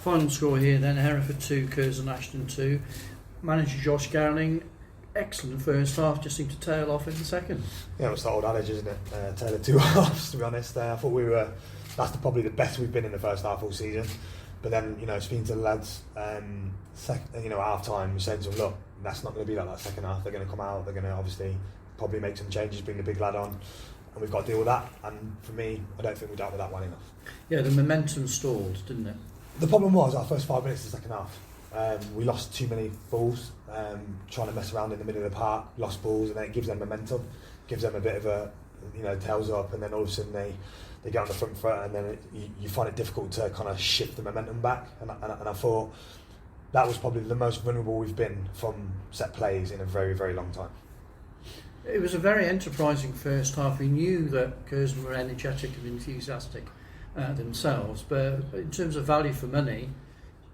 Final score here then, Hereford 2, Curzon Ashton 2. Manager Josh Gowling, excellent first half, just seemed to tail off in the second. Yeah, it's the old adage, isn't it? Tale of two halves, to be honest. I thought that's probably the best we've been in the first half all season. But then, speaking to the lads, at half time, we said to them, look, that's not going to be like that second half. They're going to come out, they're going to obviously probably make some changes, bring the big lad on, and we've got to deal with that. And for me, I don't think we dealt with that well enough. Yeah, the momentum stalled, didn't it? The problem was our first 5 minutes of the second half. We lost too many balls, trying to mess around in the middle of the park, lost balls, and then it gives them momentum, gives them a bit of a, tails up, and then all of a sudden they get on the front foot, and then you find it difficult to kind of shift the momentum back. And I thought that was probably the most vulnerable we've been from set plays in a very, very long time. It was a very enterprising first half. We knew that Curzon were energetic and enthusiastic themselves, but in terms of value for money,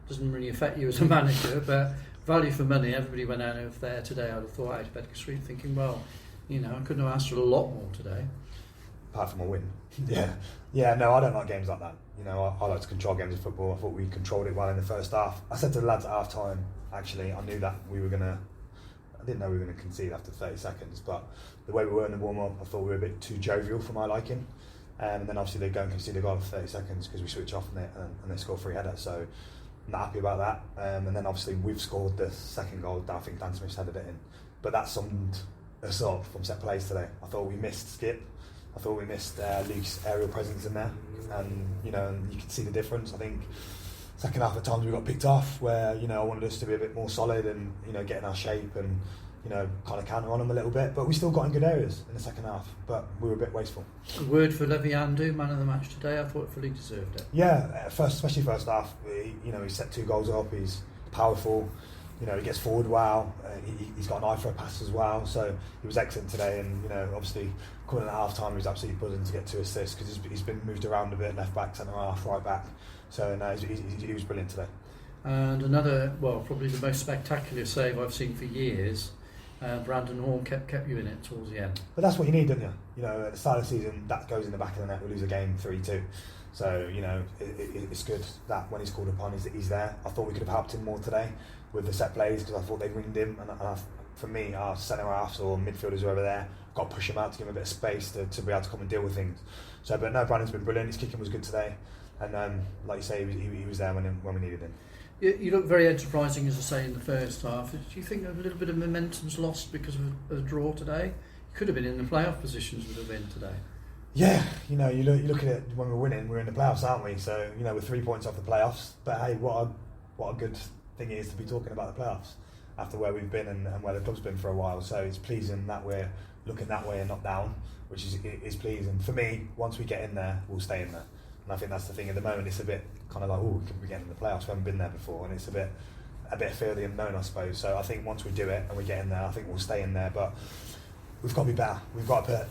doesn't really affect you as a manager, but value for money, everybody went out of there today, I'd have thought, out of Bedford Street thinking, well, I couldn't have asked for a lot more today. Apart from a win. Yeah, no, I don't like games like that. I like to control games of football. I thought we controlled it well in the first half. I said to the lads at half time, actually, I knew that I didn't know we were going to concede after 30 seconds, but the way we were in the warm-up, I thought we were a bit too jovial for my liking. And then obviously they go and concede a goal after 30 seconds because we switch off on it and they score 3 headers. So I'm not happy about that. And then obviously we've scored the second goal. I think Dan Smith's headed it in. But that summed us up from set plays today. I thought we missed Skip. I thought we missed Luke's aerial presence in there. And, and you can see the difference. I think second half at times we got picked off where, I wanted us to be a bit more solid and, get in our shape and, kind of counter on them a little bit. But we still got in good areas in the second half, but we were a bit wasteful. A word for Levi Andu, man of the match today. I thought he fully deserved it. Yeah, especially first half. He set 2 goals up. He's powerful. He gets forward well. He's got an eye for a pass as well. So he was excellent today. And obviously coming in at half time, he was absolutely buzzing to get 2 assists because he's been moved around a bit, left back, centre half, right back. So no, he was brilliant today. And another, probably the most spectacular save I've seen for years. Brandon Horn kept you in it towards the end. But that's what you need, don't you? At the start of the season, that goes in the back of the net. We lose a game 3-2. So it's good that when he's called upon, he's there. I thought we could have helped him more today with the set plays because I thought they ringed him. And for me, our centre halves or midfielders who are over there got to push him out to give him a bit of space to be able to come and deal with things. So, but no, Brandon's been brilliant. His kicking was good today, and like you say, he was there when we needed him. You look very enterprising, as I say, in the first half. Do you think a little bit of momentum's lost because of a draw today? You could have been in the playoff positions with a win today. Yeah, you look at it when we're winning, we're in the playoffs, aren't we? So, we're 3 points off the playoffs. But hey, what a good thing it is to be talking about the playoffs after where we've been and where the club's been for a while. So it's pleasing that we're looking that way and not down, which is pleasing. For me, once we get in there, we'll stay in there. And I think that's the thing. At the moment, it's a bit kind of like, can we get in the playoffs? We haven't been there before, and it's a bit of fear of the unknown, I suppose. So I think once we do it and we get in there, I think we'll stay in there. But we've got to be better. We've got to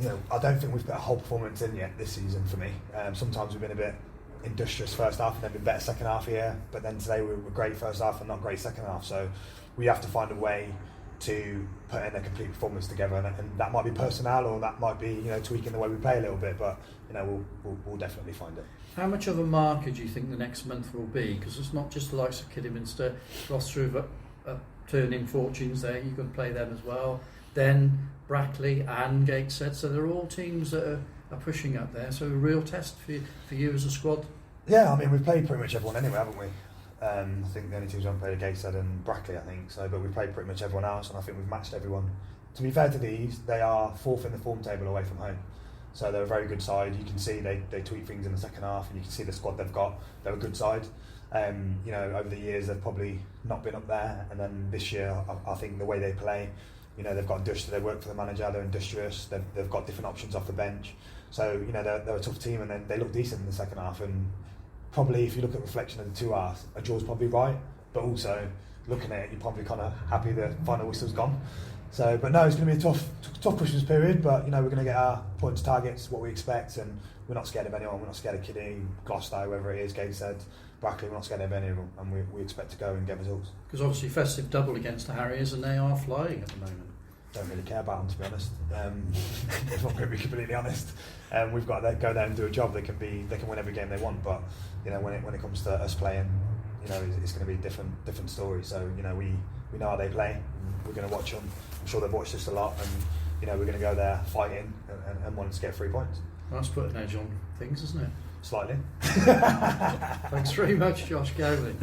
put, I don't think we've put a whole performance in yet this season for me. Sometimes we've been a bit industrious first half and then been better second half here. But then today we were great first half and not great second half. So we have to find a way to put in a complete performance together, and that might be personnel or that might be tweaking the way we play a little bit, but we'll definitely find it. How much of a marker do you think the next month will be? Because it's not just the likes of Kidderminster, Gloucester have turning fortunes there, you can play them as well, then Brackley and Gateshead, so they're all teams that are pushing up there, so a real test for you as a squad. Yeah, I mean we've played pretty much everyone anyway, haven't we? I think the only teams we haven't played are Gateshead and Brackley, I think. So, but we've played pretty much everyone else, and I think we've matched everyone. To be fair to these, they are 4th in the form table away from home. So they're a very good side. You can see they tweak things in the second half, and you can see the squad they've got. They're a good side. Over the years they've probably not been up there, and then this year I think the way they play, they've got industrious. They work for the manager. They're industrious. They've got different options off the bench. So they're a tough team, and then they look decent in the second half. And probably if you look at reflection of the 2 halves, a draw's probably right, but also looking at it, you're probably kind of happy the final whistle's gone. So, but no, it's going to be a tough Christmas period, but we're going to get our points targets, what we expect, and we're not scared of anyone. We're not scared of Kiddie, Gloucester, whoever it is, Gateshead, Brackley. We're not scared of any of them, and we expect to go and get results. Because obviously festive double against the Harriers, and they are flying at the moment. don't really care about them, to be honest. If I'm going to be completely honest, we've got to go there and do a job. They can win every game they want, but you know, when it comes to us playing, you know, it's going to be a different story. So you know, we know how they play. We're going to watch them. I'm sure they've watched us a lot, and you know, we're going to go there fighting and wanting to get 3 points. That's put an edge on things, isn't it? Slightly. Thanks very much, Josh Gowling.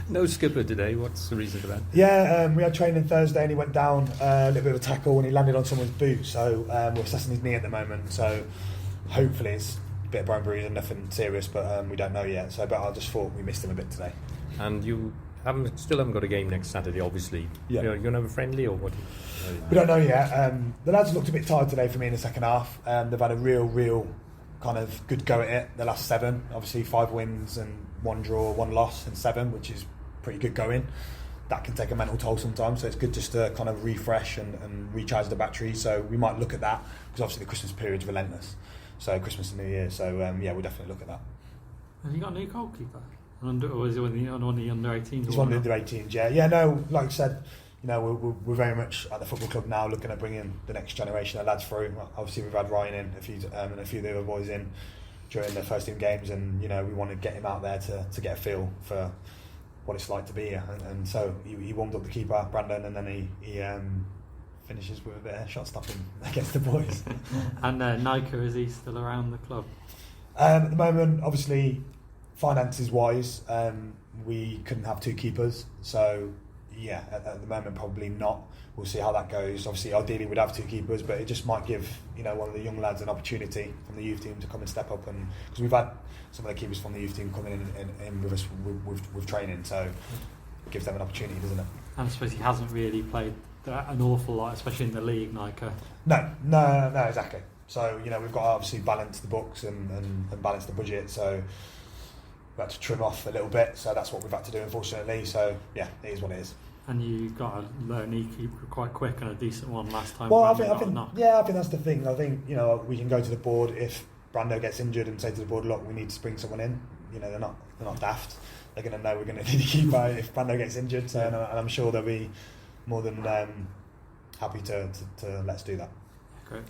No skipper today. What's the reason for that? Yeah, we had training Thursday and he went down a little bit of a tackle and he landed on someone's boot. So we're assessing his knee at the moment. So hopefully it's a bit of bone bruise and nothing serious, but we don't know yet. So, but I just thought we missed him a bit today. And you still haven't got a game next Saturday, obviously. Yeah. You're going to have a friendly or what? We don't know yet. The lads looked a bit tired today for me in the second half. They've had a real kind of good go at it the last 7. Obviously 5 wins and 1 draw, 1 loss and 7, which is pretty good going. That can take a mental toll sometimes, so it's good just to kind of refresh and recharge the battery. So we might look at that, because obviously the Christmas period's relentless. So Christmas and New Year, so yeah, we'll definitely look at that. Have you got a new goalkeeper? Or is it on the under 18s? He's one of the under 18s, yeah. Yeah, no, like I said, you know, we're very much at the football club now looking at bringing the next generation of lads through. Obviously, we've had Ryan in and a few of the other boys in during the first team games, and you know, we want to get him out there to get a feel for what it's like to be here. And so he warmed up the keeper, Brandon, and then he finishes with a bit of shot stopping against the boys. And Nika, is he still around the club? At the moment, obviously, finances wise, we couldn't have 2 keepers, so. Yeah, at the moment probably not. We'll see how that goes. Obviously, ideally we'd have 2 keepers, but it just might give, you know, one of the young lads an opportunity from the youth team to come and step up, and because we've had some of the keepers from the youth team coming in with us with training, so it gives them an opportunity, doesn't it? And I suppose he hasn't really played an awful lot, especially in the league, Nika. No, exactly. So you know, we've got to obviously balance the books and balance the budget. So we had to trim off a little bit, so that's what we've had to do, unfortunately. So yeah, it is what it is. And you got a low knee keeper quite quick and a decent one last time. Well, I think that's the thing. I think, you know, we can go to the board if Brando gets injured and say to the board, look, we need to bring someone in. You know, they're not daft. They're going to know we're going to need a keeper if Brando gets injured. So, and I'm sure they'll be more than happy to let's do that. Great.